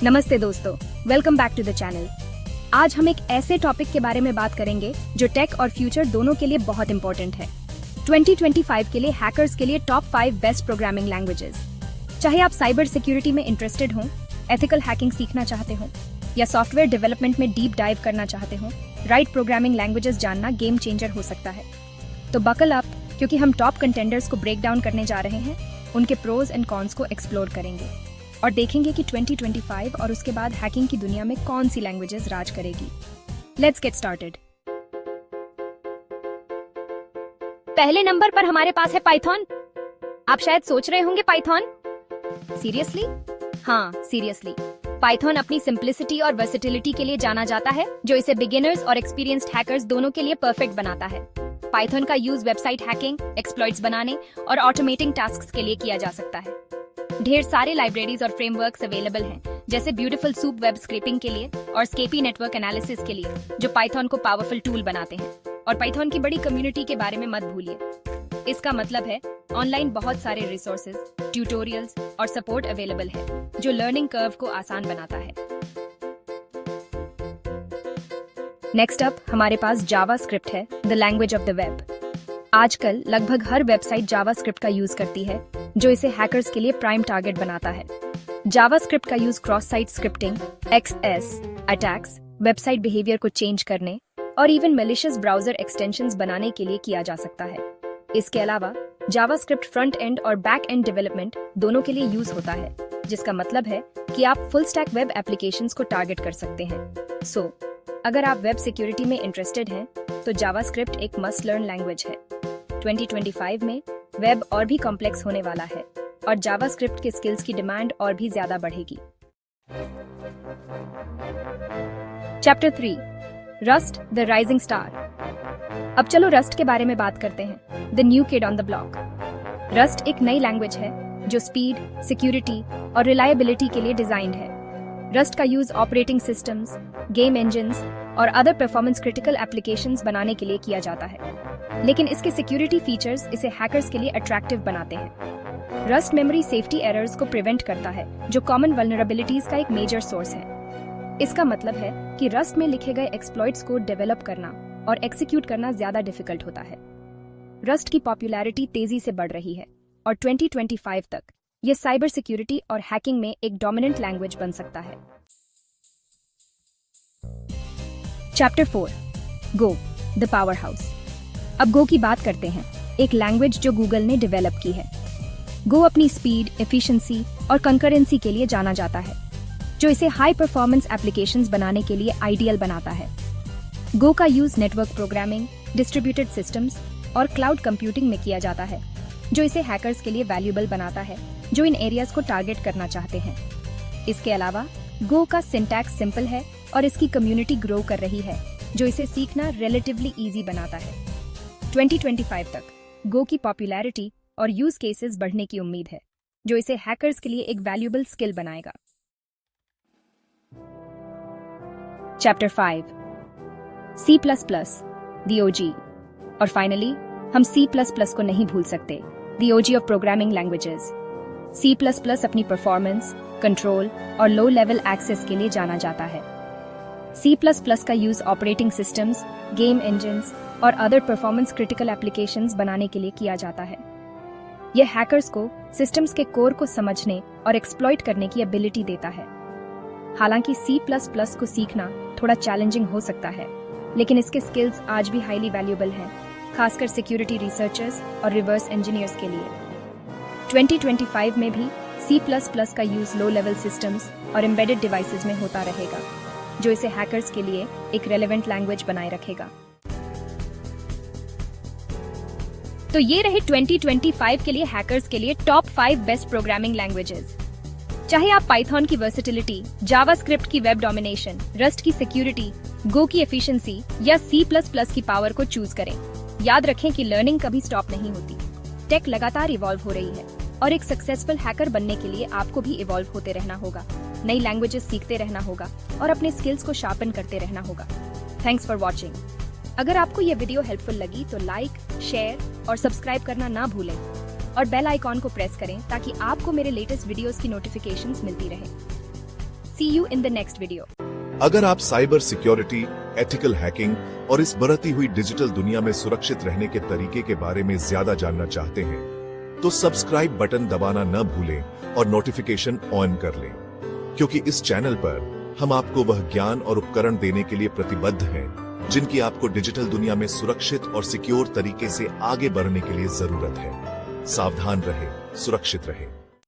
नमस्ते दोस्तों, welcome back to the channel. आज हम एक ऐसे टॉपिक के बारे में बात करेंगे जो टेक और फ्यूचर दोनों के लिए बहुत इंपॉर्टेंट है। 2025 के लिए हैकर्स के लिए टॉप 5 बेस्ट प्रोग्रामिंग लैंग्वेजेस। चाहे आप साइबर सिक्योरिटी में इंटरेस्टेड हों, एथिकल हैकिंग सीखना चाहते हो या सॉफ्टवेयर डेवलपमेंट में डीप डाइव करना चाहते हो, राइट प्रोग्रामिंग लैंग्वेजेस जानना गेम चेंजर हो सकता है। तो बकल अप, क्योंकि हम टॉप कंटेंडर्स को ब्रेक डाउन करने जा रहे हैं, उनके प्रोज एंड कॉन्स को एक्सप्लोर करेंगे और देखेंगे कि 2025 और उसके बाद हैकिंग की दुनिया में कौन सी लैंग्वेजेस राज करेगी। Let's get started. पहले नंबर पर हमारे पास है पाइथन। आप शायद सोच रहे होंगे पाइथन सीरियसली? हाँ, सीरियसली। पाइथन अपनी सिंप्लिसिटी और वर्सेटिलिटी के लिए जाना जाता है, जो इसे बिगिनर्स और एक्सपीरियंस्ड हैकर्स दोनों के लिए परफेक्ट बनाता है। पाइथन का यूज वेबसाइट हैकिंग, एक्सप्लॉइट्स बनाने और ऑटोमेटिंग टास्क्स के लिए किया जा सकता है। ढेर सारे लाइब्रेरीज और फ्रेमवर्क्स अवेलेबल हैं, जैसे ब्यूटीफुल सूप वेब स्क्रैपिंग के लिए और स्केपी नेटवर्क एनालिसिस के लिए, जो पाइथन को पावरफुल टूल बनाते हैं। और पाइथन की बड़ी कम्युनिटी के बारे में मत भूलिए। इसका मतलब है ऑनलाइन बहुत सारे रिसोर्सेज, ट्यूटोरियल्स और सपोर्ट अवेलेबल है, जो लर्निंग कर्व को आसान बनाता है। नेक्स्ट अप हमारे पास जावास्क्रिप्ट है, the language of the web. आजकल लगभग हर वेबसाइट जावास्क्रिप्ट का यूज करती है, जो इसे हैकर्स के लिए प्राइम टारगेट बनाता है। जावास्क्रिप्ट का use cross site scripting, XS attacks, website behaviour को चेंज करने और इवन मैलिशियस ब्राउजर एक्सटेंशंस बनाने के लिए किया जा सकता है। इसके अलावा जावास्क्रिप्ट फ्रंट एंड और बैक एंड डेवलपमेंट दोनों के लिए यूज होता है, जिसका मतलब है कि आप फुल स्टैक वेब एप्लीकेशंस को टारगेट कर सकते हैं। सो अगर आप वेब सिक्योरिटी में इंटरेस्टेड हैं, तो जावास्क्रिप्ट एक मस्ट लर्न लैंग्वेज है। 2025 में वेब और भी कॉम्प्लेक्स होने वाला है और जावास्क्रिप्ट के स्किल्स की डिमांड और भी ज्यादा बढ़ेगी। Chapter 3, rust the rising star. अब चलो रस्ट के बारे में बात करते हैं, the new kid on the block. Rust एक नई लैंग्वेज है जो स्पीड, सिक्योरिटी और रिलायबिलिटी के लिए डिजाइंड है। रस्ट का use operating systems, game engines और अदर परफॉर्मेंस क्रिटिकल एप्लीकेशंस बनाने के लिए किया जाता है, लेकिन इसके सिक्योरिटी फीचर्स इसे हैकर्स के लिए अट्रैक्टिव बनाते हैं। रस्ट मेमोरी सेफ्टी एरर्स को प्रिवेंट करता है, जो कॉमन वल्नरेबिलिटीज का एक मेजर सोर्स है। इसका मतलब है कि रस्ट में लिखे गए एक्सप्लॉइट्स को डेवलप करना और एक्सिक्यूट करना ज्यादा डिफिकल्ट होता है। रस्ट की पॉपुलैरिटी तेजी से बढ़ रही है और 2025 तक ये साइबर सिक्योरिटी और हैकिंग में एक डोमिनेंट लैंग्वेज बन सकता है। Chapter 4, go the power house. अब गो की बात करते हैं, एक लैंग्वेज जो गूगल ने डेवलप की है। गो अपनी स्पीड, एफिशिएंसी और कंकरेंसी के लिए जाना जाता है, जो इसे हाई परफॉर्मेंस एप्लीकेशंस बनाने के लिए आइडियल बनाता है। गो का use network programming, distributed systems और क्लाउड कंप्यूटिंग में किया जाता है, जो इसे हैकर्स के लिए वैल्यूएबल बनाता है, जो इन एरियाज को टारगेट करना चाहते हैं। इसके अलावा गो का सिंटैक्स सिंपल है और इसकी कम्युनिटी ग्रो कर रही है, जो इसे सीखना रिलेटिवली इजी बनाता है। 2025 तक गो की पॉपुलैरिटी और यूज केसेस बढ़ने की उम्मीद है, जो इसे हैकर्स के लिए एक वैल्यूएबल स्किल बनाएगा। Chapter 5, C++, the OG। और फाइनली हम C++ को नहीं भूल सकते, the OG of programming languages. C++ अपनी परफॉर्मेंस, कंट्रोल और लो लेवल एक्सेस के लिए जाना जाता है। C++ का use operating systems, game engines और अदर परफॉर्मेंस क्रिटिकल एप्लीकेशंस बनाने के लिए किया जाता है। यह हैकर्स को सिस्टम्स के कोर को समझने और एक्सप्लॉइट करने की एबिलिटी देता है। हालांकि C++ को सीखना थोड़ा चैलेंजिंग हो सकता है, लेकिन इसके स्किल्स आज भी हाईली वैल्यूएबल हैं, खासकर सिक्योरिटी रिसर्चर्स और रिवर्स इंजीनियर्स के लिए। 2025 में भी C++ का यूज लो लेवल सिस्टम्स और एम्बेडेड डिवाइसेस में होता रहेगा, जो इसे हैकर्स के लिए एक रेलेवेंट लैंग्वेज बनाए रखेगा। तो ये रहे 2025 के लिए हैकर्स के लिए टॉप 5 बेस्ट प्रोग्रामिंग लैंग्वेजेस। चाहे आप पाइथन की वर्सेटिलिटी, जावास्क्रिप्ट की वेब डोमिनेशन, रस्ट की सिक्योरिटी, गो की एफिशिएंसी या C++ की पावर को चूज करें, याद रखें कि लर्निंग कभी स्टॉप नहीं होती। टेक लगातार इवॉल्व हो रही है और एक सक्सेसफुल हैकर बनने के लिए आपको भी इवॉल्व होते रहना होगा, नई लैंग्वेजेस सीखते रहना होगा और अपने स्किल्स को शार्पन करते रहना होगा। Thanks for watching. अगर आपको ये वीडियो हेल्पफुल लगी तो लाइक, शेयर और सब्सक्राइब करना ना भूलें और बेल आइकॉन को प्रेस करें ताकि आपको मेरे लेटेस्ट वीडियोस की नोटिफिकेशंस मिलती रहे। See you in the next video. अगर आप साइबर सिक्योरिटी, एथिकल हैकिंग और इस बढ़ती हुई डिजिटल दुनिया में सुरक्षित रहने के तरीके के बारे में ज्यादा जानना चाहते हैं, तो सब्सक्राइब बटन दबाना न भूलें और नोटिफिकेशन ऑन कर लें, क्योंकि इस चैनल पर हम आपको वह ज्ञान और उपकरण देने के लिए प्रतिबद्ध हैं जिनकी आपको डिजिटल दुनिया में सुरक्षित और सिक्योर तरीके से आगे बढ़ने के लिए जरूरत है। सावधान रहें, सुरक्षित रहें।